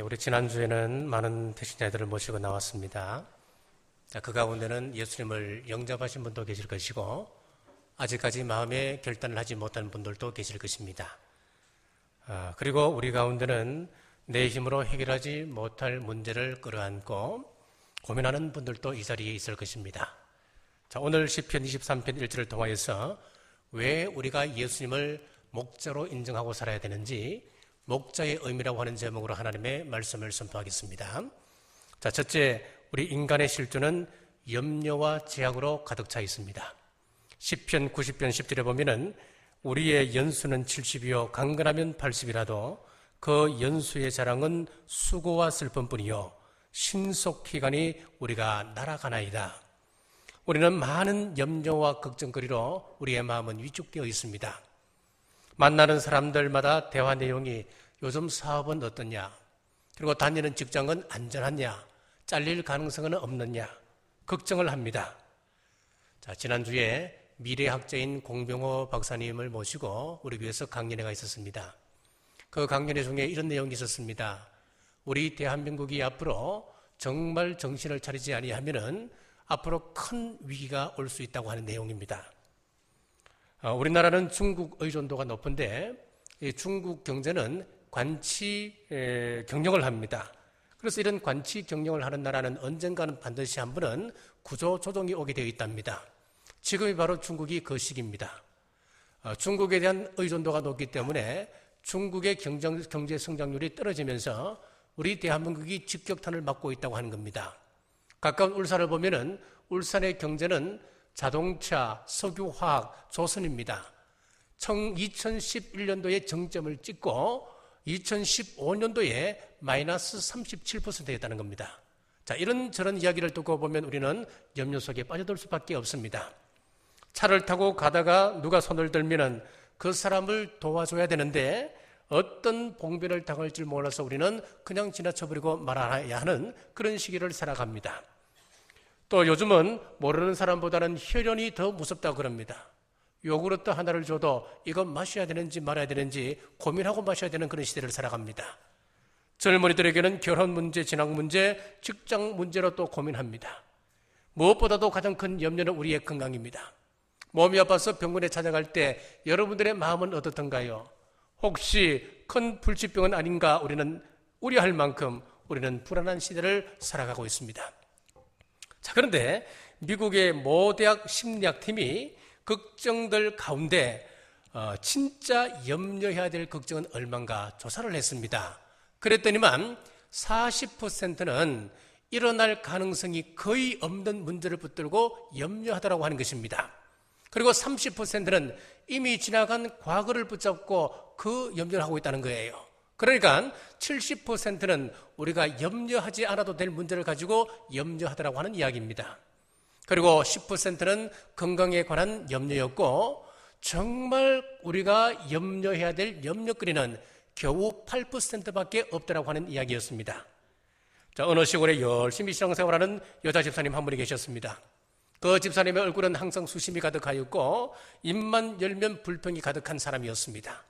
우리 지난주에는 많은 태신자들을 모시고 나왔습니다. 그 가운데는 예수님을 영접하신 분도 계실 것이고 아직까지 마음의 결단을 하지 못한 분들도 계실 것입니다. 그리고 우리 가운데는 내 힘으로 해결하지 못할 문제를 끌어안고 고민하는 분들도 이 자리에 있을 것입니다. 자, 오늘 시편 23편 1절을 통하여서 왜 우리가 예수님을 목자로 인정하고 살아야 되는지 목자의 의미라고 하는 제목으로 하나님의 말씀을 선포하겠습니다. 자, 첫째, 우리 인간의 실존은 염려와 제약으로 가득 차 있습니다. 시편 90편 10절에 보면은 우리의 연수는 70이요 강건하면 80이라도 그 연수의 자랑은 수고와 슬픔뿐이요 신속희간이 우리가 날아가나이다. 우리는 많은 염려와 걱정거리로 우리의 마음은 위축되어 있습니다. 만나는 사람들마다 대화 내용이 요즘 사업은 어떠냐, 그리고 다니는 직장은 안전하냐, 잘릴 가능성은 없느냐 걱정을 합니다. 자, 지난주에 미래학자인 공병호 박사님을 모시고 우리 교회에서 강연회가 있었습니다. 그 강연회 중에 이런 내용이 있었습니다. 우리 대한민국이 앞으로 정말 정신을 차리지 아니하면은 앞으로 큰 위기가 올 수 있다고 하는 내용입니다. 우리나라는 중국 의존도가 높은데 이 중국 경제는 관치 경영을 합니다. 그래서 이런 관치 경영을 하는 나라는 언젠가는 반드시 한 번은 구조 조정이 오게 되어 있답니다. 지금이 바로 중국이 그 시기입니다. 중국에 대한 의존도가 높기 때문에 중국의 경제 성장률이 떨어지면서 우리 대한민국이 직격탄을 맞고 있다고 하는 겁니다. 가까운 울산을 보면은 울산의 경제는 자동차, 석유화학, 조선입니다. 2011년도에 정점을 찍고 2015년도에 마이너스 37%였다는 겁니다. 자, 이런저런 이야기를 듣고 보면 우리는 염려 속에 빠져들 수밖에 없습니다. 차를 타고 가다가 누가 손을 들면은 그 사람을 도와줘야 되는데 어떤 봉변을 당할 줄 몰라서 우리는 그냥 지나쳐버리고 말아야 하는 그런 시기를 살아갑니다. 또 요즘은 모르는 사람보다는 혈연이 더 무섭다고 그럽니다. 요구르트 하나를 줘도 이거 마셔야 되는지 말아야 되는지 고민하고 마셔야 되는 그런 시대를 살아갑니다. 젊은이들에게는 결혼 문제, 진학 문제, 직장 문제로 또 고민합니다. 무엇보다도 가장 큰 염려는 우리의 건강입니다. 몸이 아파서 병원에 찾아갈 때 여러분들의 마음은 어떻던가요? 혹시 큰 불치병은 아닌가 우리는 우려할 만큼 우리는 불안한 시대를 살아가고 있습니다. 자, 그런데 미국의 모 대학 심리학팀이 걱정들 가운데 진짜 염려해야 될 걱정은 얼마인가 조사를 했습니다. 그랬더니만 40%는 일어날 가능성이 거의 없는 문제를 붙들고 염려하더라고 하는 것입니다. 그리고 30%는 이미 지나간 과거를 붙잡고 그 염려를 하고 있다는 거예요. 그러니까 70%는 우리가 염려하지 않아도 될 문제를 가지고 염려하더라고 하는 이야기입니다. 그리고 10%는 건강에 관한 염려였고 정말 우리가 염려해야 될 염려거리는 겨우 8%밖에 없더라고 하는 이야기였습니다. 자, 어느 시골에 열심히 신앙생활하는 여자 집사님 한 분이 계셨습니다. 그 집사님의 얼굴은 항상 수심이 가득하였고 입만 열면 불평이 가득한 사람이었습니다.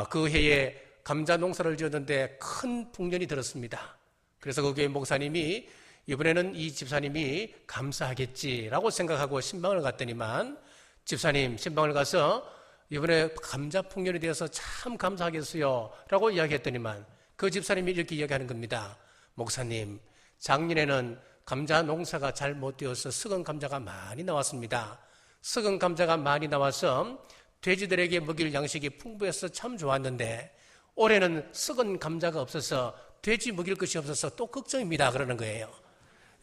그 해에 감자 농사를 지었는데 큰 풍년이 들었습니다. 그래서 그 교회 목사님이 이번에는 이 집사님이 감사하겠지라고 생각하고 신방을 갔더니만 집사님 신방을 가서 이번에 감자 풍년이 되어서 참 감사하겠어요 라고 이야기했더니만 그 집사님이 이렇게 이야기하는 겁니다. 목사님, 작년에는 감자 농사가 잘 못 되어서 썩은 감자가 많이 나왔습니다. 썩은 감자가 많이 나와서 돼지들에게 먹일 양식이 풍부해서 참 좋았는데 올해는 썩은 감자가 없어서 돼지 먹일 것이 없어서 또 걱정입니다 그러는 거예요.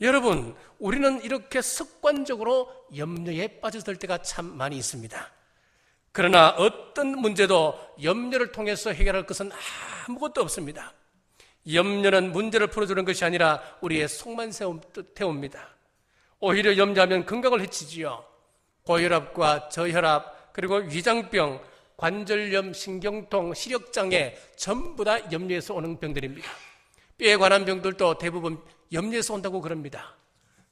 여러분, 우리는 이렇게 습관적으로 염려에 빠져들 때가 참 많이 있습니다. 그러나 어떤 문제도 염려를 통해서 해결할 것은 아무것도 없습니다. 염려는 문제를 풀어주는 것이 아니라 우리의 속만 태웁니다. 오히려 염려하면 건강을 해치지요. 고혈압과 저혈압, 그리고 위장병, 관절염, 신경통, 시력장애 전부 다 염려에서 오는 병들입니다. 뼈에 관한 병들도 대부분 염려에서 온다고 그럽니다.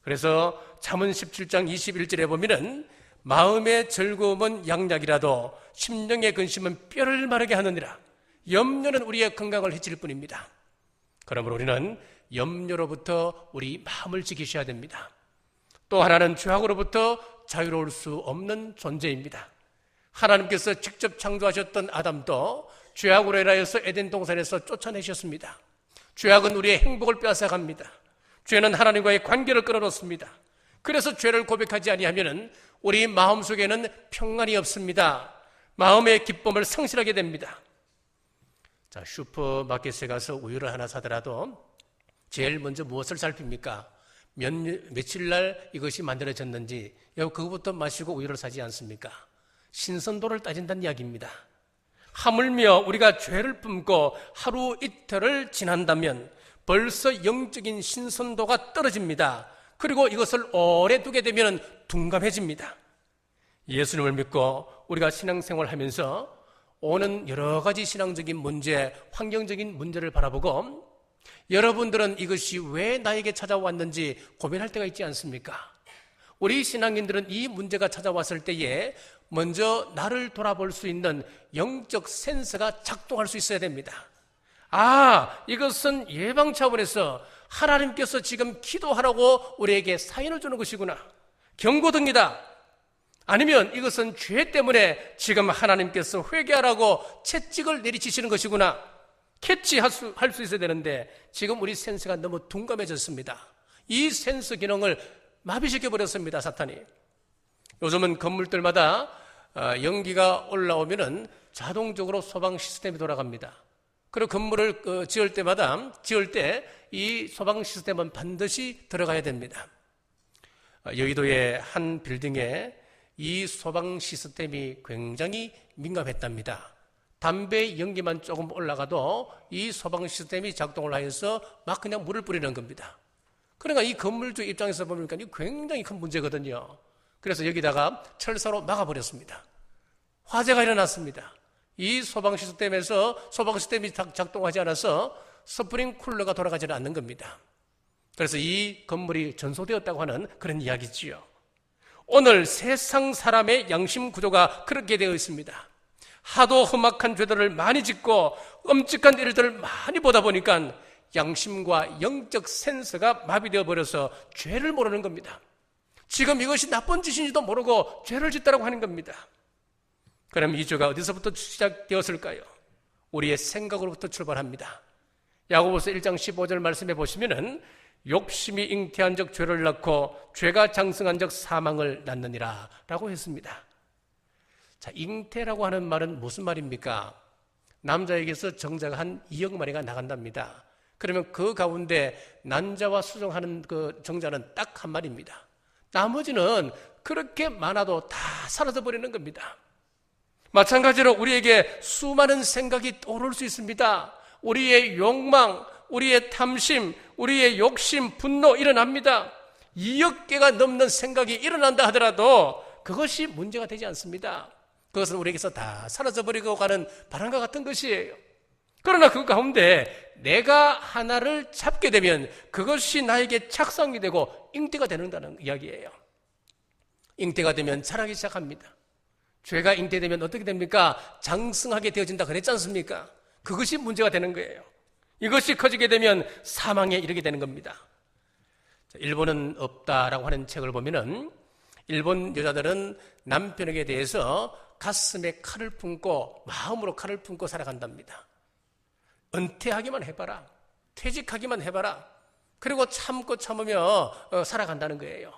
그래서 잠언 17장 21절에 보면은 마음의 즐거움은 양약이라도 심령의 근심은 뼈를 마르게 하느니라. 염려는 우리의 건강을 해칠 뿐입니다. 그러므로 우리는 염려로부터 우리 마음을 지키셔야 됩니다. 또 하나는 죄악으로부터 자유로울 수 없는 존재입니다. 하나님께서 직접 창조하셨던 아담도 죄악으로 인하여서 에덴 동산에서 쫓아내셨습니다. 죄악은 우리의 행복을 빼앗아갑니다. 죄는 하나님과의 관계를 끊어놓습니다. 그래서 죄를 고백하지 아니하면 우리 마음속에는 평안이 없습니다. 마음의 기쁨을 상실하게 됩니다. 자, 슈퍼마켓에 가서 우유를 하나 사더라도 제일 먼저 무엇을 살핍니까? 며칠 날 이것이 만들어졌는지 그것부터 마시고 우유를 사지 않습니까? 신선도를 따진다는 이야기입니다. 하물며 우리가 죄를 품고 하루 이틀을 지난다면 벌써 영적인 신선도가 떨어집니다. 그리고 이것을 오래 두게 되면 둔감해집니다. 예수님을 믿고 우리가 신앙생활을 하면서 오는 여러 가지 신앙적인 문제, 환경적인 문제를 바라보고 여러분들은 이것이 왜 나에게 찾아왔는지 고민할 때가 있지 않습니까? 우리 신앙인들은 이 문제가 찾아왔을 때에 먼저 나를 돌아볼 수 있는 영적 센서가 작동할 수 있어야 됩니다. 이것은 예방 차원에서 하나님께서 지금 기도하라고 우리에게 사인을 주는 것이구나. 경고등이다. 아니면 이것은 죄 때문에 지금 하나님께서 회개하라고 채찍을 내리치시는 것이구나. 캐치할 수 있어야 되는데 지금 우리 센서가 너무 둔감해졌습니다. 이 센서 기능을 마비시켜버렸습니다, 사탄이. 요즘은 건물들마다 연기가 올라오면은 자동적으로 소방 시스템이 돌아갑니다. 그리고 건물을 지을 때 이 소방 시스템은 반드시 들어가야 됩니다. 여의도의 한 빌딩에 이 소방 시스템이 굉장히 민감했답니다. 담배 연기만 조금 올라가도 이 소방 시스템이 작동을 하여서 막 그냥 물을 뿌리는 겁니다. 그러니까 이 건물주 입장에서 보니까 이게 굉장히 큰 문제거든요. 그래서 여기다가 철사로 막아버렸습니다. 화재가 일어났습니다. 이 소방 시스템이 작동하지 않아서 스프링 쿨러가 돌아가지는 않는 겁니다. 그래서 이 건물이 전소되었다고 하는 그런 이야기지요. 오늘 세상 사람의 양심 구조가 그렇게 되어 있습니다. 하도 험악한 죄들을 많이 짓고 끔찍한 일들을 많이 보다 보니까 양심과 영적 센서가 마비되어 버려서 죄를 모르는 겁니다. 지금 이것이 나쁜 짓인지도 모르고 죄를 짓다라고 하는 겁니다. 그럼 이 죄가 어디서부터 시작되었을까요? 우리의 생각으로부터 출발합니다. 야고보서 1장 15절 말씀해 보시면은 욕심이 잉태한 적 죄를 낳고 죄가 장성한 적 사망을 낳느니라 라고 했습니다. 자, 잉태라고 하는 말은 무슨 말입니까? 남자에게서 정자가 한 2억 마리가 나간답니다. 그러면 그 가운데 난자와 수정하는 그 정자는 딱 한 마리입니다. 나머지는 그렇게 많아도 다 사라져 버리는 겁니다. 마찬가지로 우리에게 수많은 생각이 떠오를 수 있습니다. 우리의 욕망, 우리의 탐심, 우리의 욕심, 분노 일어납니다. 2억 개가 넘는 생각이 일어난다 하더라도 그것이 문제가 되지 않습니다. 그것은 우리에게서 다 사라져버리고 가는 바람과 같은 것이에요. 그러나 그 가운데 내가 하나를 잡게 되면 그것이 나에게 착상이 되고 잉태가 되는다는 이야기예요. 잉태가 되면 자라기 시작합니다. 죄가 잉태되면 어떻게 됩니까? 장성하게 되어진다 그랬지 않습니까? 그것이 문제가 되는 거예요. 이것이 커지게 되면 사망에 이르게 되는 겁니다. 일본은 없다라고 하는 책을 보면은 일본 여자들은 남편에게 대해서 가슴에 칼을 품고 마음으로 칼을 품고 살아간답니다. 은퇴하기만 해봐라. 퇴직하기만 해봐라. 그리고 참으며 살아간다는 거예요.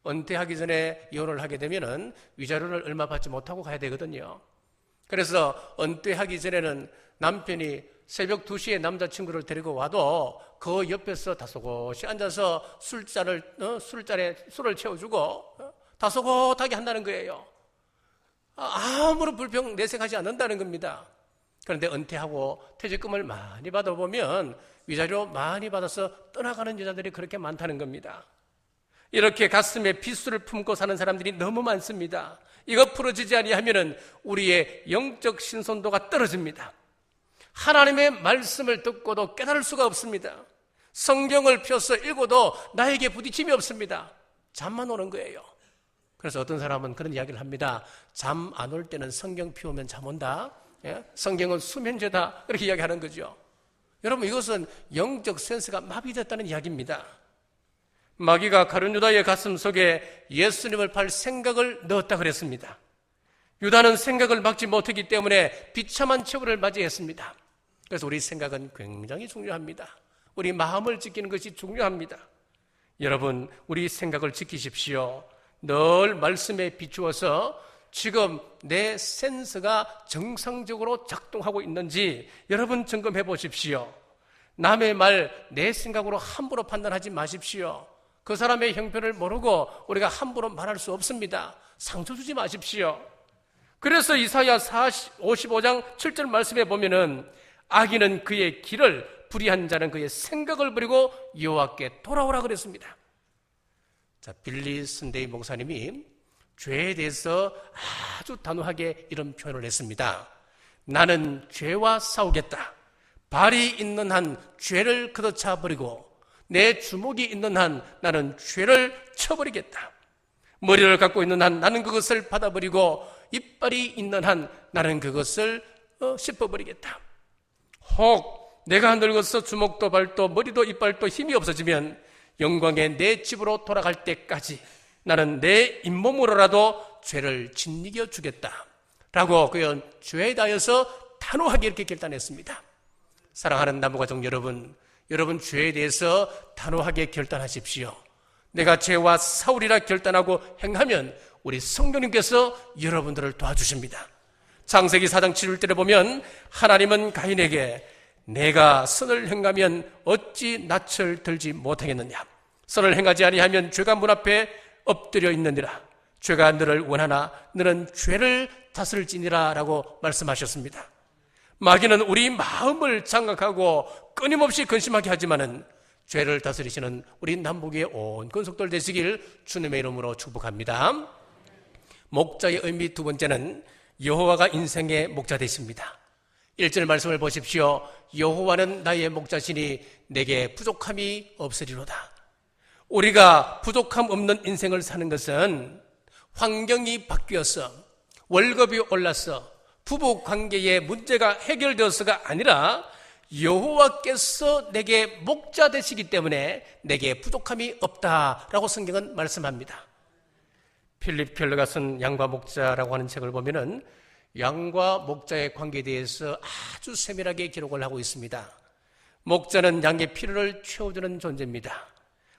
은퇴하기 전에 이혼을 하게 되면은 위자료를 얼마 받지 못하고 가야 되거든요. 그래서 은퇴하기 전에는 남편이 새벽 2시에 남자친구를 데리고 와도 그 옆에서 다소곳이 앉아서 술을 채워주고 다소곳하게 한다는 거예요. 아무런 불평 내색하지 않는다는 겁니다. 그런데 은퇴하고 퇴직금을 많이 받아보면 위자료 많이 받아서 떠나가는 여자들이 그렇게 많다는 겁니다. 이렇게 가슴에 핏줄을 품고 사는 사람들이 너무 많습니다. 이거 풀어지지 아니하면 우리의 영적 신선도가 떨어집니다. 하나님의 말씀을 듣고도 깨달을 수가 없습니다. 성경을 펴서 읽어도 나에게 부딪힘이 없습니다. 잠만 오는 거예요. 그래서 어떤 사람은 그런 이야기를 합니다. 잠 안 올 때는 성경 피우면 잠 온다. 예? 성경은 수면제다. 그렇게 이야기하는 거죠. 여러분, 이것은 영적 센스가 마비됐다는 이야기입니다. 마귀가 가룟 유다의 가슴 속에 예수님을 팔 생각을 넣었다 그랬습니다. 유다는 생각을 막지 못했기 때문에 비참한 처우를 맞이했습니다. 그래서 우리 생각은 굉장히 중요합니다. 우리 마음을 지키는 것이 중요합니다. 여러분, 우리 생각을 지키십시오. 늘 말씀에 비추어서 지금 내 센스가 정상적으로 작동하고 있는지 여러분 점검해 보십시오. 남의 말 내 생각으로 함부로 판단하지 마십시오. 그 사람의 형편을 모르고 우리가 함부로 말할 수 없습니다. 상처 주지 마십시오. 그래서 이사야 55장 7절 말씀에 보면은 악인은 그의 길을, 불의한 자는 그의 생각을 버리고 여호와께 돌아오라 그랬습니다. 자, 빌리 선데이 목사님이 죄에 대해서 아주 단호하게 이런 표현을 했습니다. 나는 죄와 싸우겠다. 발이 있는 한 죄를 걷어차 버리고 내 주먹이 있는 한 나는 죄를 쳐버리겠다. 머리를 갖고 있는 한 나는 그것을 받아버리고 이빨이 있는 한 나는 그것을 씹어버리겠다. 혹 내가 늙어서 주먹도 발도 머리도 이빨도 힘이 없어지면 영광의 내 집으로 돌아갈 때까지 나는 내 잇몸으로라도 죄를 짓이겨 주겠다 라고 그는 죄에 대하여서 단호하게 이렇게 결단했습니다. 사랑하는 남부가족 여러분, 여러분 죄에 대해서 단호하게 결단하십시오. 내가 죄와 싸우리라 결단하고 행하면 우리 성령님께서 여러분들을 도와주십니다. 창세기 4장 7절에 보면 하나님은 가인에게 내가 선을 행하면 어찌 낯을 들지 못하겠느냐. 선을 행하지 아니하면 죄가 문 앞에 엎드려 있느니라. 죄가 너를 원하나 너는 죄를 다스릴지니라 라고 말씀하셨습니다. 마귀는 우리 마음을 장악하고 끊임없이 근심하게 하지만은 죄를 다스리시는 우리 남북의 온 권속들 되시길 주님의 이름으로 축복합니다. 목자의 의미 두 번째는 여호와가 인생의 목자 되십니다. 1절 말씀을 보십시오. 여호와는 나의 목자시니 내게 부족함이 없으리로다. 우리가 부족함 없는 인생을 사는 것은 환경이 바뀌어서 월급이 올라서 부부 관계에 문제가 해결되어서가 아니라 여호와께서 내게 목자 되시기 때문에 내게 부족함이 없다라고 성경은 말씀합니다. 필립 켈러가 쓴 양과 목자라고 하는 책을 보면은 양과 목자의 관계에 대해서 아주 세밀하게 기록을 하고 있습니다. 목자는 양의 필요를 채워주는 존재입니다.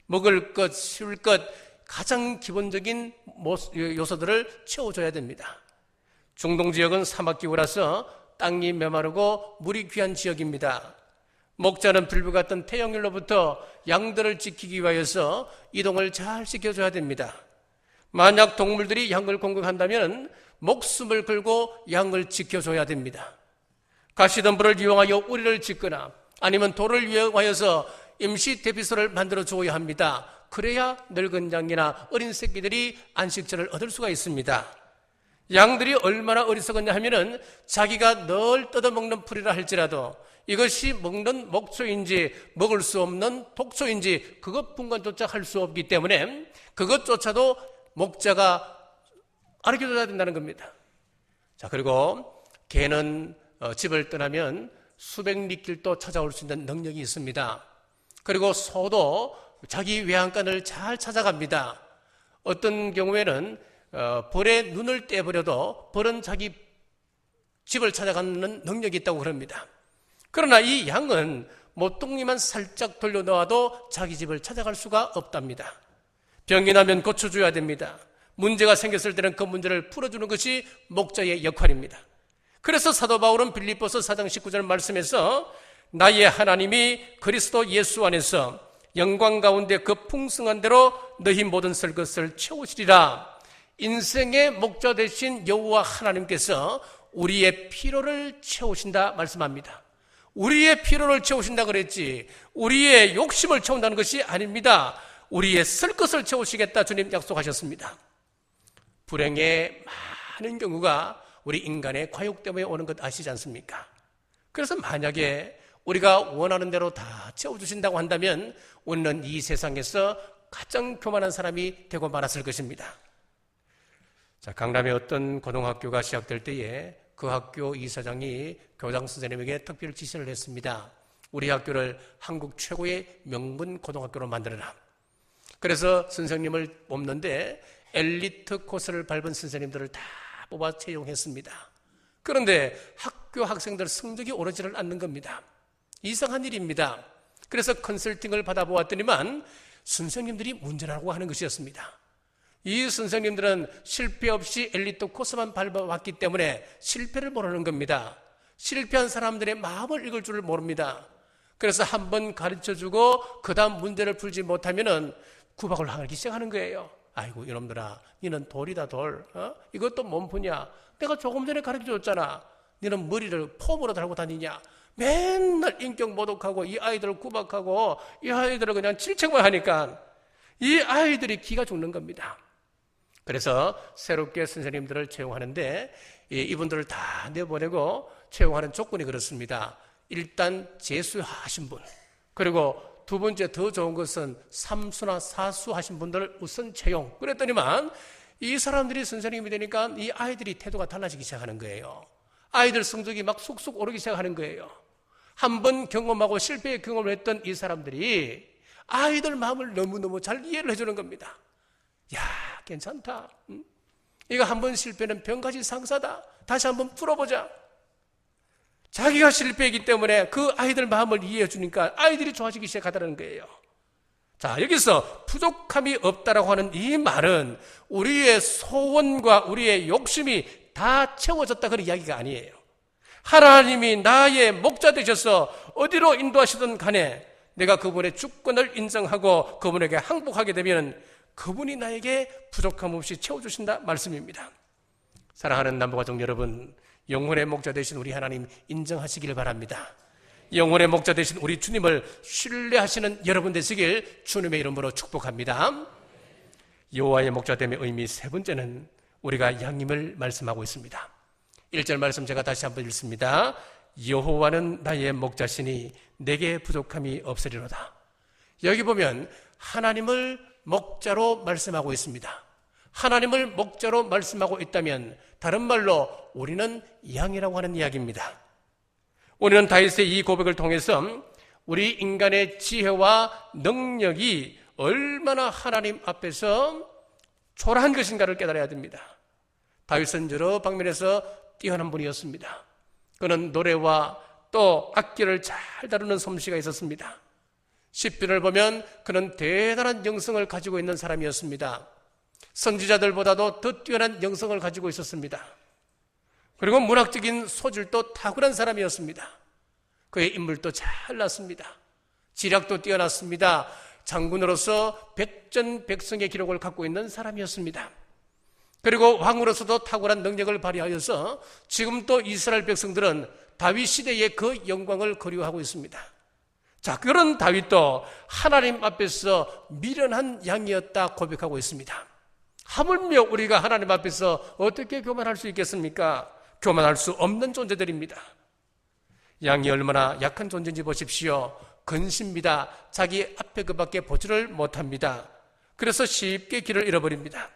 먹을 것, 쉴 것, 가장 기본적인 요소들을 채워줘야 됩니다. 중동 지역은 사막기후라서 땅이 메마르고 물이 귀한 지역입니다. 목자는 불빛 같은 태양열로부터 양들을 지키기 위하여서 이동을 잘 시켜줘야 됩니다. 만약 동물들이 양을 공격한다면 목숨을 걸고 양을 지켜줘야 됩니다. 가시덤불을 이용하여 우리를 짓거나 아니면 돌을 이용하여서 임시 대피소를 만들어 주어야 합니다. 그래야 늙은 양이나 어린 새끼들이 안식처를 얻을 수가 있습니다. 양들이 얼마나 어리석었냐 하면은 자기가 늘 뜯어먹는 풀이라 할지라도 이것이 먹는 목초인지 먹을 수 없는 독초인지 그것 분간조차 할 수 없기 때문에 그것조차도 목자가 알려줘야 된다는 겁니다. 자, 그리고 개는 집을 떠나면 수백 리길도 찾아올 수 있는 능력이 있습니다. 그리고 소도 자기 외양간을 잘 찾아갑니다. 어떤 경우에는 벌의 눈을 떼버려도 벌은 자기 집을 찾아가는 능력이 있다고 그럽니다. 그러나 이 양은 모퉁이만 살짝 돌려놓아도 자기 집을 찾아갈 수가 없답니다. 병이 나면 고쳐줘야 됩니다. 문제가 생겼을 때는 그 문제를 풀어주는 것이 목자의 역할입니다. 그래서 사도 바울은 빌립보서 4장 19절 말씀에서 나의 하나님이 그리스도 예수 안에서 영광 가운데 그 풍성한 대로 너희 모든 설 것을 채우시리라. 인생의 목자 되신 여호와 하나님께서 우리의 필요를 채우신다 말씀합니다. 우리의 필요를 채우신다 그랬지 우리의 욕심을 채운다는 것이 아닙니다. 우리의 쓸 것을 채우시겠다 주님 약속하셨습니다. 불행의 많은 경우가 우리 인간의 과욕 때문에 오는 것 아시지 않습니까? 그래서 만약에 우리가 원하는 대로 다 채워주신다고 한다면 우리는 이 세상에서 가장 교만한 사람이 되고 말았을 것입니다. 자, 강남의 어떤 고등학교가 시작될 때에 그 학교 이사장이 교장 선생님에게 특별 지시를 했습니다. 우리 학교를 한국 최고의 명문 고등학교로 만들어라. 그래서 선생님을 뽑는데 엘리트 코스를 밟은 선생님들을 다 뽑아 채용했습니다. 그런데 학교 학생들 성적이 오르지를 않는 겁니다. 이상한 일입니다. 그래서 컨설팅을 받아보았더니만 선생님들이 문제라고 하는 것이었습니다. 이 선생님들은 실패 없이 엘리트 코스만 밟아왔기 때문에 실패를 모르는 겁니다. 실패한 사람들의 마음을 읽을 줄을 모릅니다. 그래서 한번 가르쳐주고 그 다음 문제를 풀지 못하면은 구박을 하기 시작하는 거예요. 아이고 이놈들아, 니는 돌이다 돌. 이것도 몸푸냐? 내가 조금 전에 가르쳐줬잖아. 니는 머리를 폼으로 달고 다니냐? 맨날 인격 모독하고 이 아이들을 구박하고 이 아이들을 그냥 질책만 하니까 이 아이들이 기가 죽는 겁니다. 그래서 새롭게 선생님들을 채용하는데 이분들을 다 내보내고 채용하는 조건이 그렇습니다. 일단 재수하신 분, 그리고 두 번째 더 좋은 것은 삼수나 사수 하신 분들을 우선 채용. 그랬더니만 이 사람들이 선생님이 되니까 이 아이들이 태도가 달라지기 시작하는 거예요. 아이들 성적이 막 쑥쑥 오르기 시작하는 거예요. 한번 경험하고 실패의 경험을 했던 이 사람들이 아이들 마음을 너무너무 잘 이해를 해주는 겁니다. 야, 괜찮다. 이거 한번 실패는 병가지 상사다. 다시 한번 풀어보자. 자기가 실패했기 때문에 그 아이들 마음을 이해해 주니까 아이들이 좋아지기 시작하다는 거예요. 자, 여기서 부족함이 없다라고 하는 이 말은 우리의 소원과 우리의 욕심이 다 채워졌다 그런 이야기가 아니에요. 하나님이 나의 목자 되셔서 어디로 인도하시든 간에 내가 그분의 주권을 인정하고 그분에게 항복하게 되면 그분이 나에게 부족함 없이 채워주신다 말씀입니다. 사랑하는 남부가족 여러분, 영혼의 목자 되신 우리 하나님 인정하시길 바랍니다. 영혼의 목자 되신 우리 주님을 신뢰하시는 여러분 되시길 주님의 이름으로 축복합니다. 여호와의 목자됨의 의미 세 번째는 우리가 양임을 말씀하고 있습니다. 1절 말씀 제가 다시 한번 읽습니다. 여호와는 나의 목자시니 내게 부족함이 없으리로다. 여기 보면 하나님을 목자로 말씀하고 있습니다. 하나님을 목자로 말씀하고 있다면 다른 말로 우리는 양이라고 하는 이야기입니다. 우리는 다윗의 이 고백을 통해서 우리 인간의 지혜와 능력이 얼마나 하나님 앞에서 초라한 것인가를 깨달아야 됩니다. 다윗은 여러 방면에서 뛰어난 분이었습니다. 그는 노래와 또 악기를 잘 다루는 솜씨가 있었습니다. 시편을 보면 그는 대단한 영성을 가지고 있는 사람이었습니다. 선지자들보다도 더 뛰어난 영성을 가지고 있었습니다. 그리고 문학적인 소질도 탁월한 사람이었습니다. 그의 인물도 잘났습니다. 지략도 뛰어났습니다. 장군으로서 백전백승의 기록을 갖고 있는 사람이었습니다. 그리고 왕으로서도 탁월한 능력을 발휘하여서 지금도 이스라엘 백성들은 다윗 시대의 그 영광을 그리워하고 있습니다. 자, 그런 다윗도 하나님 앞에서 미련한 양이었다 고백하고 있습니다. 하물며 우리가 하나님 앞에서 어떻게 교만할 수 있겠습니까? 교만할 수 없는 존재들입니다. 양이 얼마나 약한 존재인지 보십시오. 근심입니다. 자기 앞에 그밖에 보지를 못합니다. 그래서 쉽게 길을 잃어버립니다.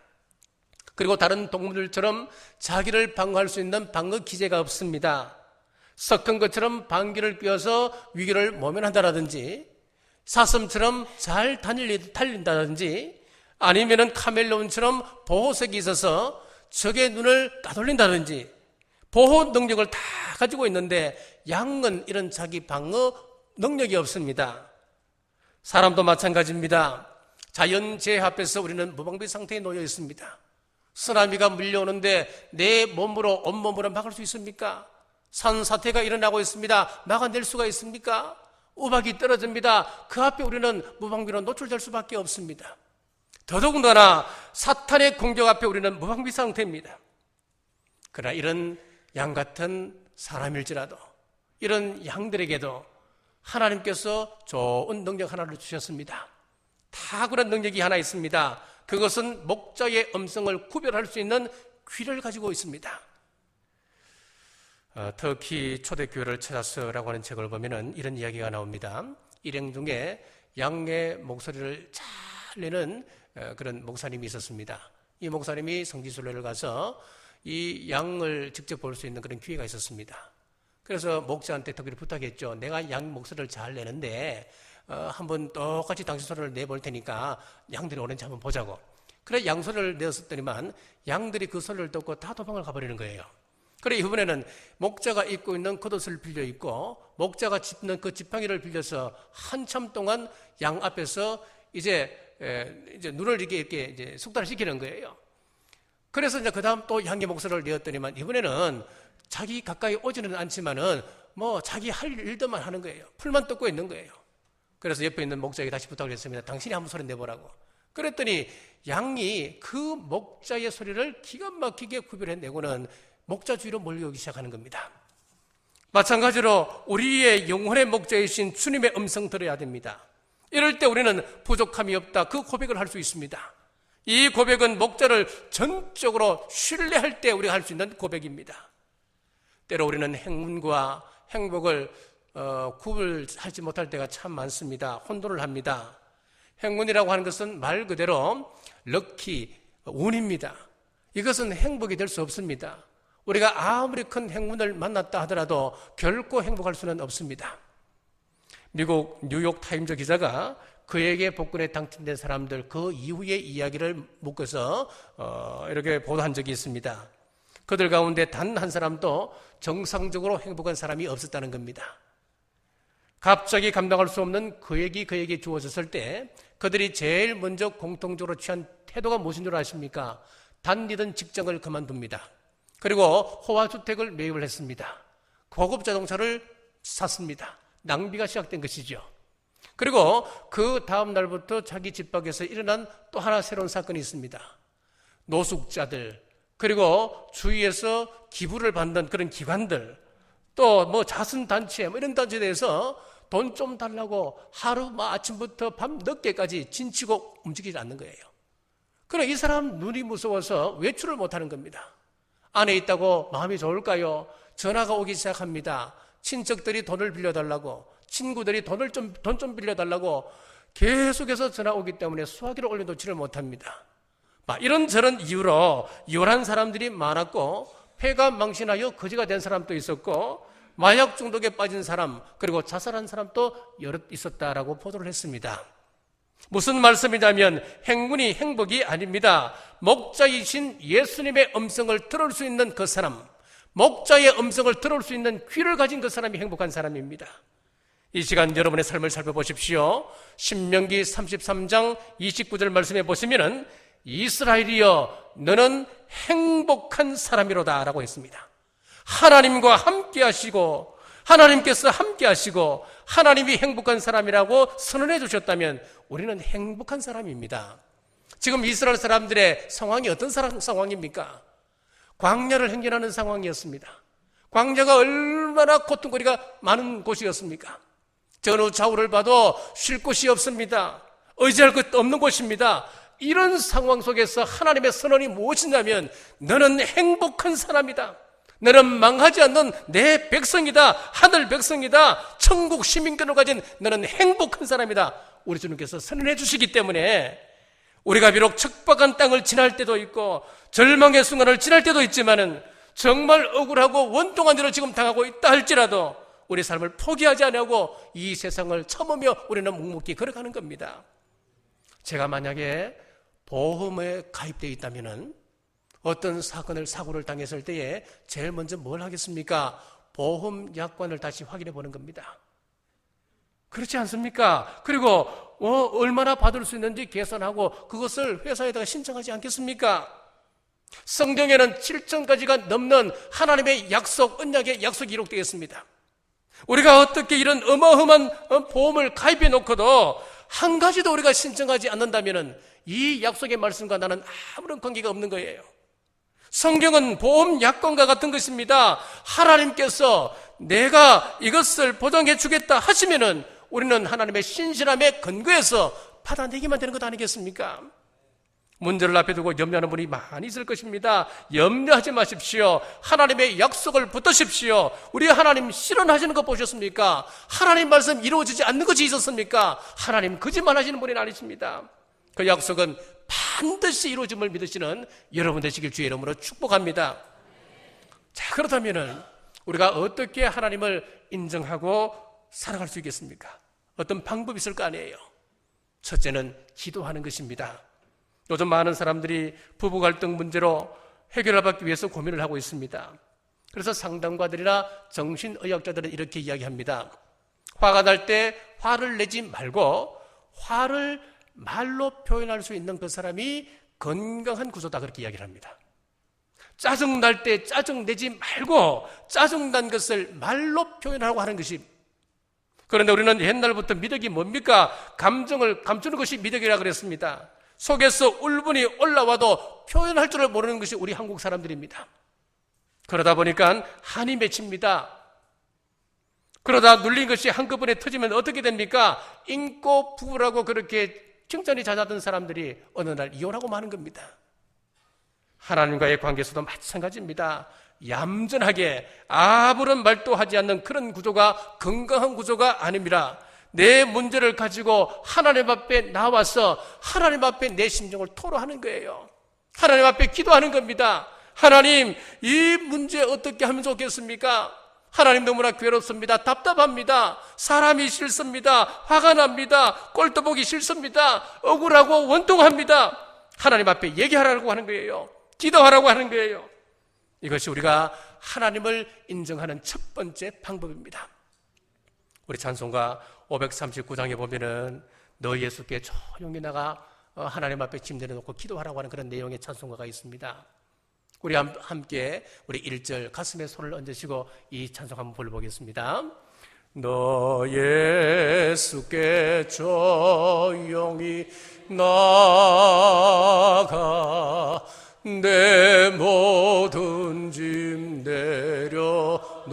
그리고 다른 동물들처럼 자기를 방어할 수 있는 방어 기제가 없습니다. 섞은 것처럼 방귀를 뀌어서 위기를 모면한다든지, 사슴처럼 잘 달린다든지, 아니면은 카멜레온처럼 보호색이 있어서 적의 눈을 따돌린다든지, 보호 능력을 다 가지고 있는데 양은 이런 자기 방어 능력이 없습니다. 사람도 마찬가지입니다. 자연재해 앞에서 우리는 무방비 상태에 놓여 있습니다. 쓰나미가 밀려오는데 내 몸으로, 온몸으로 막을 수 있습니까? 산사태가 일어나고 있습니다. 막아낼 수가 있습니까? 우박이 떨어집니다. 그 앞에 우리는 무방비로 노출될 수밖에 없습니다. 더더군다나 사탄의 공격 앞에 우리는 무방비 상태입니다. 그러나 이런 양 같은 사람일지라도 이런 양들에게도 하나님께서 좋은 능력 하나를 주셨습니다. 탁월한 능력이 하나 있습니다. 그것은 목자의 음성을 구별할 수 있는 귀를 가지고 있습니다. 터키 초대교회를 찾아서라고 하는 책을 보면은 이런 이야기가 나옵니다. 일행 중에 양의 목소리를 잘 내는 그런 목사님이 있었습니다. 이 목사님이 성지순례를 가서 이 양을 직접 볼 수 있는 그런 기회가 있었습니다. 그래서 목자한테 특별히 부탁했죠. 내가 양 목소리를 잘 내는데 한번 똑같이 당신 소리를 내볼 테니까 양들이 오는지 한번 보자고. 그래 양소리를 내었더니만 양들이 그 소리를 듣고 다 도망을 가버리는 거예요. 그래 이번에는 목자가 입고 있는 겉옷을 빌려 입고 목자가 짚는 그 지팡이를 빌려서 한참 동안 양 앞에서 이제 눈을 이렇게 이제 숙달을 시키는 거예요. 그래서 이제 그 다음 또 양의 목소리를 내었더니만 이번에는 자기 가까이 오지는 않지만은 뭐 자기 할 일들만 하는 거예요. 풀만 뜯고 있는 거예요. 그래서 옆에 있는 목자에게 다시 부탁을 했습니다. 당신이 한번 소리 내보라고. 그랬더니 양이 그 목자의 소리를 기가 막히게 구별해내고는 목자 주위로 몰려오기 시작하는 겁니다. 마찬가지로 우리의 영혼의 목자이신 주님의 음성 들어야 됩니다. 이럴 때 우리는 부족함이 없다. 그 고백을 할 수 있습니다. 이 고백은 목자를 전적으로 신뢰할 때 우리가 할 수 있는 고백입니다. 때로 우리는 행운과 행복을 구분하지 못할 때가 참 많습니다. 혼돈을 합니다. 행운이라고 하는 것은 말 그대로 럭키, 운입니다. 이것은 행복이 될 수 없습니다. 우리가 아무리 큰 행운을 만났다 하더라도 결코 행복할 수는 없습니다. 미국 뉴욕 타임즈 기자가 그에게 복권에 당첨된 사람들 그 이후의 이야기를 묶어서 이렇게 보도한 적이 있습니다. 그들 가운데 단 한 사람도 정상적으로 행복한 사람이 없었다는 겁니다. 갑자기 감당할 수 없는 그에게 주어졌을 때 그들이 제일 먼저 공통적으로 취한 태도가 무엇인 줄 아십니까? 다니던 직장을 그만둡니다. 그리고 호화주택을 매입을 했습니다. 고급 자동차를 샀습니다. 낭비가 시작된 것이죠. 그리고 그 다음 날부터 자기 집 밖에서 일어난 또 하나 새로운 사건이 있습니다. 노숙자들, 그리고 주위에서 기부를 받는 그런 기관들, 또 뭐 자선단체, 이런 단체에 대해서 돈 좀 달라고 하루 아침부터 밤 늦게까지 진치고 움직이지 않는 거예요. 그러나 이 사람 눈이 무서워서 외출을 못하는 겁니다. 안에 있다고 마음이 좋을까요? 전화가 오기 시작합니다. 친척들이 돈을 빌려달라고, 친구들이 돈 좀 빌려달라고 계속해서 전화 오기 때문에 수화기를 올려놓지를 못합니다. 이런저런 이유로 요란 사람들이 많았고, 폐가 망신하여 거지가 된 사람도 있었고, 마약 중독에 빠진 사람, 그리고 자살한 사람도 여럿 있었다라고 보도를 했습니다. 무슨 말씀이냐면 행운이 행복이 아닙니다. 목자이신 예수님의 음성을 들을 수 있는 그 사람, 목자의 음성을 들을 수 있는 귀를 가진 그 사람이 행복한 사람입니다. 이 시간 여러분의 삶을 살펴보십시오. 신명기 33장 29절 말씀해 보시면은 이스라엘이여 너는 행복한 사람이로다 라고 했습니다. 하나님과 함께 하시고 하나님께서 함께 하시고 하나님이 행복한 사람이라고 선언해 주셨다면 우리는 행복한 사람입니다. 지금 이스라엘 사람들의 상황이 어떤 상황입니까? 광야를 행진하는 상황이었습니다. 광야가 얼마나 고통거리가 많은 곳이었습니까? 전후 좌우를 봐도 쉴 곳이 없습니다. 의지할 것 없는 곳입니다. 이런 상황 속에서 하나님의 선언이 무엇이냐면 너는 행복한 사람이다. 너는 망하지 않는 내 백성이다. 하늘 백성이다. 천국 시민권을 가진 너는 행복한 사람이다. 우리 주님께서 선언해 주시기 때문에 우리가 비록 척박한 땅을 지날 때도 있고 절망의 순간을 지날 때도 있지만은 정말 억울하고 원통한 일을 지금 당하고 있다 할지라도 우리 삶을 포기하지 않고 이 세상을 참으며 우리는 묵묵히 걸어가는 겁니다. 제가 만약에 보험에 가입되어 있다면은 어떤 사고를 당했을 때에 제일 먼저 뭘 하겠습니까? 보험 약관을 다시 확인해 보는 겁니다. 그렇지 않습니까? 그리고 얼마나 받을 수 있는지 계산하고 그것을 회사에다가 신청하지 않겠습니까? 성경에는 7천가지가 넘는 하나님의 약속, 언약의 약속이 기록되어 있습니다. 우리가 어떻게 이런 어마어마한 보험을 가입해 놓고도 한 가지도 우리가 신청하지 않는다면 이 약속의 말씀과 나는 아무런 관계가 없는 거예요. 성경은 보험 약관과 같은 것입니다. 하나님께서 내가 이것을 보장해 주겠다 하시면은 우리는 하나님의 신실함에 근거해서 받아내기만 되는 것 아니겠습니까? 문제를 앞에 두고 염려하는 분이 많이 있을 것입니다. 염려하지 마십시오. 하나님의 약속을 붙드십시오. 우리 하나님 실현하시는 거 보셨습니까? 하나님 말씀 이루어지지 않는 것이 있었습니까? 하나님 거짓말하시는 분이 아니십니다. 그 약속은 반드시 이루어짐을 믿으시는 여러분 되시길 주의 이름으로 축복합니다. 자, 그렇다면은 우리가 어떻게 하나님을 인정하고 살아갈 수 있겠습니까? 어떤 방법이 있을 거 아니에요. 첫째는 기도하는 것입니다. 요즘 많은 사람들이 부부 갈등 문제로 해결받기 위해서 고민을 하고 있습니다. 그래서 상담가들이나 정신의학자들은 이렇게 이야기합니다. 화가 날 때 화를 내지 말고 화를 말로 표현할 수 있는 그 사람이 건강한 구조다, 그렇게 이야기를 합니다. 짜증날 때 짜증내지 말고 짜증난 것을 말로 표현하고 하는 것이, 그런데 우리는 옛날부터 미덕이 뭡니까? 감정을 감추는 것이 미덕이라 그랬습니다. 속에서 울분이 올라와도 표현할 줄을 모르는 것이 우리 한국 사람들입니다. 그러다 보니까 한이 맺힙니다. 그러다 눌린 것이 한꺼번에 터지면 어떻게 됩니까? 인고 부부라고 그렇게 칭찬이 잦았던 사람들이 어느 날 이혼하고 마는 겁니다. 하나님과의 관계에서도 마찬가지입니다. 얌전하게 아무런 말도 하지 않는 그런 구조가 건강한 구조가 아닙니다. 내 문제를 가지고 하나님 앞에 나와서 하나님 앞에 내 심정을 토로하는 거예요. 하나님 앞에 기도하는 겁니다. 하나님, 이 문제 어떻게 하면 좋겠습니까? 하나님, 너무나 괴롭습니다. 답답합니다. 사람이 싫습니다. 화가 납니다. 꼴도 보기 싫습니다. 억울하고 원통합니다. 하나님 앞에 얘기하라고 하는 거예요. 기도하라고 하는 거예요. 이것이 우리가 하나님을 인정하는 첫 번째 방법입니다. 우리 찬송가 539장에 보면은 너 예수께 조용히 나가 하나님 앞에 짐 내려놓고 기도하라고 하는 그런 내용의 찬송가가 있습니다. 우리 함께 우리 1절 가슴에 손을 얹으시고 이 찬송 한번 불러보겠습니다. 너 예수께 조용히 나가 내 모든 짐 내려놓고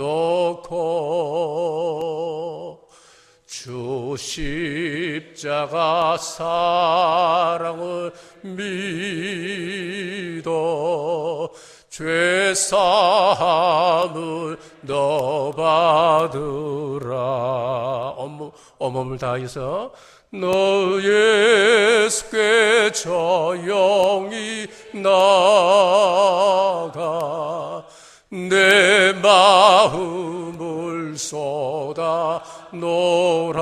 주 십자가 사랑을 믿어 죄사함을 너 받으라. 온몸을 다해서 너 예수께 조용히 나가 내 마음을 쏟아 놓으라.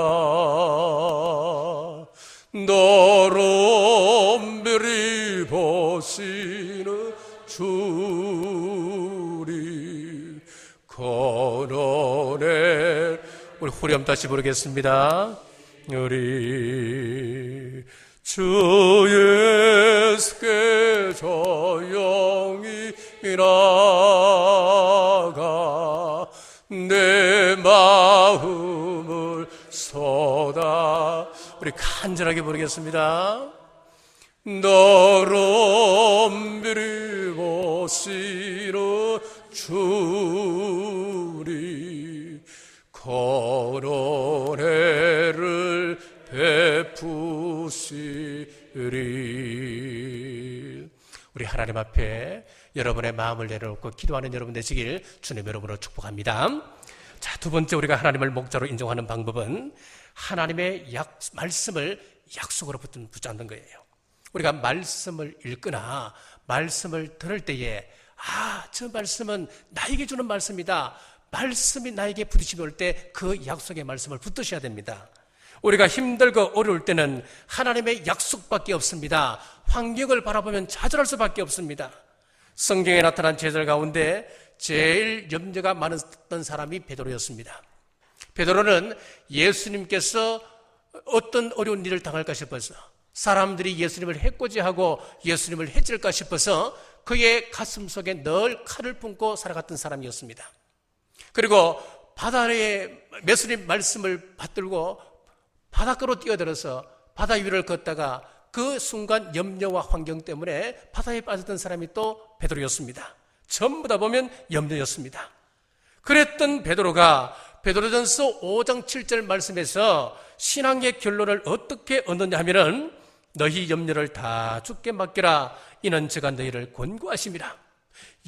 너로 미리 보시는 주리 거론해. 우리 후렴 다시 부르겠습니다. 우리 주 예수께 조용히 나가 내 마음을 쏟아. 우리 간절하게 부르겠습니다. 너로 미리 보시는 주리 거론회를 베푸시리. 우리 하나님 앞에 여러분의 마음을 내려놓고 기도하는 여러분 되시길 주님 여러분으로 축복합니다. 자, 두 번째 우리가 하나님을 목자로 인정하는 방법은 하나님의 말씀을 약속으로 붙잡는 거예요. 우리가 말씀을 읽거나 말씀을 들을 때에 저 말씀은 나에게 주는 말씀이다. 말씀이 나에게 부딪히며 올 때 그 약속의 말씀을 붙드셔야 됩니다. 우리가 힘들고 어려울 때는 하나님의 약속밖에 없습니다. 환경을 바라보면 좌절할 수밖에 없습니다. 성경에 나타난 제자들 가운데 제일 염려가 많았던 사람이 베드로였습니다. 베드로는 예수님께서 어떤 어려운 일을 당할까 싶어서, 사람들이 예수님을 해코지하고 예수님을 해칠까 싶어서 그의 가슴 속에 늘 칼을 품고 살아갔던 사람이었습니다. 그리고 바다에 예수님 말씀을 받들고 바닷가로 뛰어들어서 바다 위를 걷다가 그 순간 염려와 환경 때문에 바다에 빠졌던 사람이 또 베드로였습니다. 전부 다 보면 염려였습니다. 그랬던 베드로가 베드로전서 5장 7절 말씀에서 신앙의 결론을 어떻게 얻느냐 하면은 너희 염려를 다 주께 맡기라. 이는 제가 너희를 권고하심이라.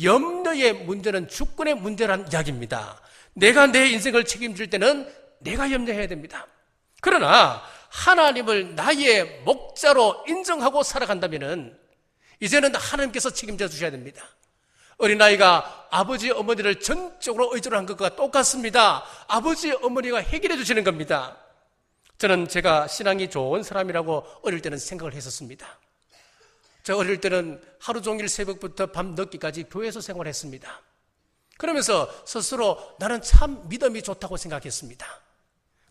염려의 문제는 주권의 문제란 이야기입니다. 내가 내 인생을 책임질 때는 내가 염려해야 됩니다. 그러나 하나님을 나의 목자로 인정하고 살아간다면은 이제는 하나님께서 책임져 주셔야 됩니다. 어린아이가 아버지 어머니를 전적으로 의존한 것과 똑같습니다. 아버지 어머니가 해결해 주시는 겁니다. 저는 제가 신앙이 좋은 사람이라고 어릴 때는 생각을 했었습니다. 저 어릴 때는 하루 종일 새벽부터 밤 늦게까지 교회에서 생활했습니다. 그러면서 스스로 나는 참 믿음이 좋다고 생각했습니다.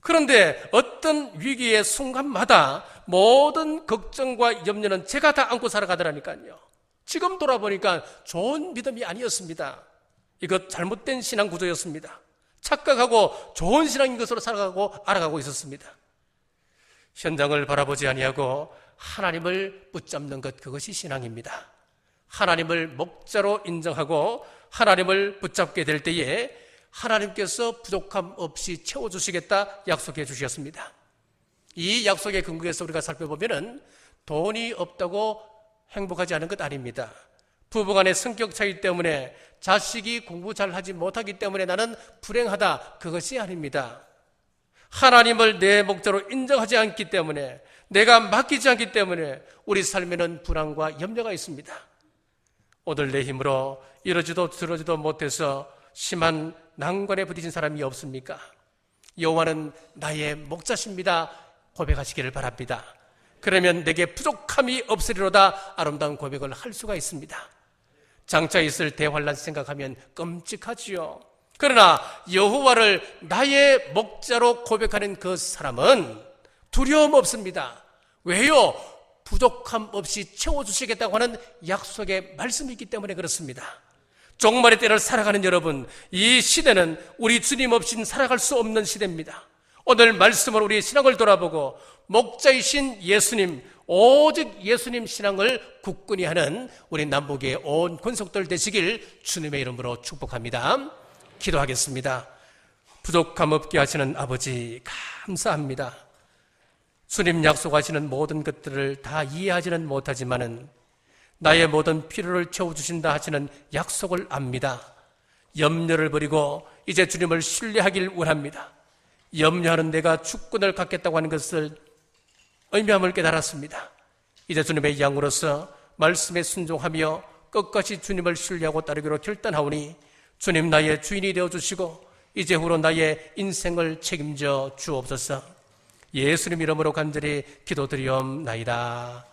그런데 어떤 위기의 순간마다 모든 걱정과 염려는 제가 다 안고 살아가더라니까요. 지금 돌아보니까 좋은 믿음이 아니었습니다. 이것 잘못된 신앙 구조였습니다. 착각하고 좋은 신앙인 것으로 살아가고 알아가고 있었습니다. 현장을 바라보지 아니하고 하나님을 붙잡는 것, 그것이 신앙입니다. 하나님을 목자로 인정하고 하나님을 붙잡게 될 때에 하나님께서 부족함 없이 채워주시겠다 약속해 주셨습니다. 이 약속의 근거에서 우리가 살펴보면 돈이 없다고 행복하지 않은 것 아닙니다. 부부간의 성격 차이 때문에 자식이 공부 잘하지 못하기 때문에 나는 불행하다, 그것이 아닙니다. 하나님을 내 목자로 인정하지 않기 때문에, 내가 맡기지 않기 때문에 우리 삶에는 불안과 염려가 있습니다. 오늘 내 힘으로 이러지도 저러지도 못해서 심한 난관에 부딪힌 사람이 없습니까? 여호와는 나의 목자십니다 고백하시기를 바랍니다. 그러면 내게 부족함이 없으리로다 아름다운 고백을 할 수가 있습니다. 장차 있을 대환란 생각하면 끔찍하지요. 그러나 여호와를 나의 목자로 고백하는 그 사람은 두려움 없습니다. 왜요? 부족함 없이 채워주시겠다고 하는 약속의 말씀이 있기 때문에 그렇습니다. 종말의 때를 살아가는 여러분, 이 시대는 우리 주님 없이는 살아갈 수 없는 시대입니다. 오늘 말씀으로 우리의 신앙을 돌아보고 목자이신 예수님, 오직 예수님 신앙을 굳건히 하는 우리 남북의 온 권속들 되시길 주님의 이름으로 축복합니다. 기도하겠습니다. 부족함 없게 하시는 아버지 감사합니다. 주님 약속하시는 모든 것들을 다 이해하지는 못하지만은 나의 모든 필요를 채워주신다 하시는 약속을 압니다. 염려를 버리고 이제 주님을 신뢰하길 원합니다. 염려하는 내가 주권을 갖겠다고 하는 것을 의미함을 깨달았습니다. 이제 주님의 양으로서 말씀에 순종하며 끝까지 주님을 신뢰하고 따르기로 결단하오니 주님 나의 주인이 되어주시고 이제후로 나의 인생을 책임져 주옵소서. 예수님 이름으로 간절히 기도드리옵나이다.